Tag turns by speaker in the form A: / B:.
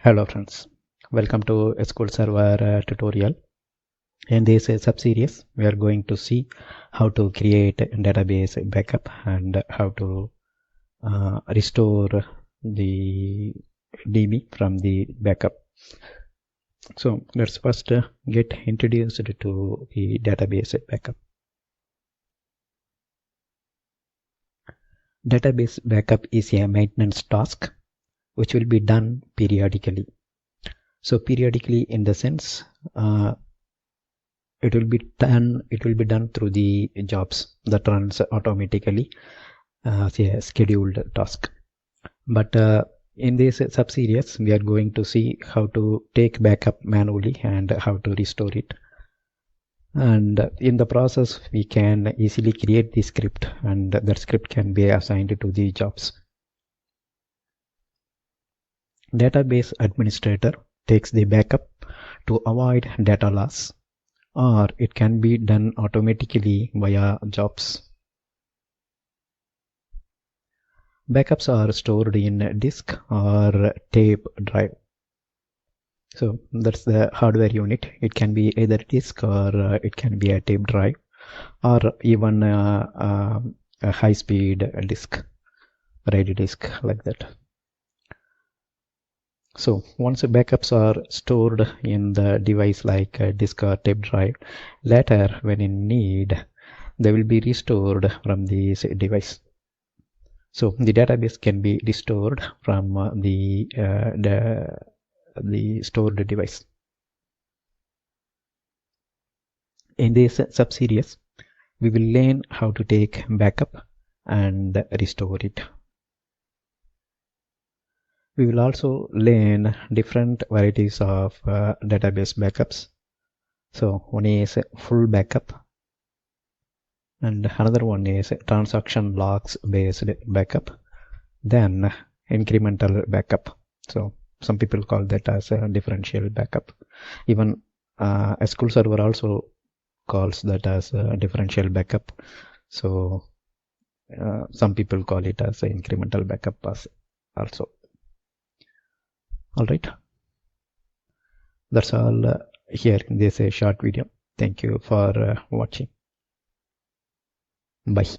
A: Hello friends, welcome to SQL Server tutorial. In this sub-series, we are going to see how to create a database backup and how to restore the DB from the backup. So let's first get introduced to the database backup. Database backup is a maintenance task which will be done periodically. So periodically, in the sense, it will be done through the jobs that runs automatically as a scheduled task. But in this sub-series, we are going to see how to take backup manually and how to restore it. And in the process, we can easily create the script, and that script can be assigned to the jobs. Database administrator takes the backup to avoid data loss, or it can be done automatically via jobs. Backups are stored in disk or tape drive. So that's the hardware unit. It can be either disk or it can be a tape drive or even a high-speed disk, RAID disk, like that. So once the backups are stored in the device like a disk or tape drive, later when in need, they will be restored from this device. So the database can be restored from the stored device. In this sub-series, we will learn how to take backup and restore it. We will also learn different varieties of database backups. So one is full backup and another one is transaction logs based backup, then incremental backup. So some people call that as a differential backup. Even SQL Server also calls that as a differential backup. So some people call it as an incremental backup also. All right, that's all here in this short video. Thank you for watching. Bye.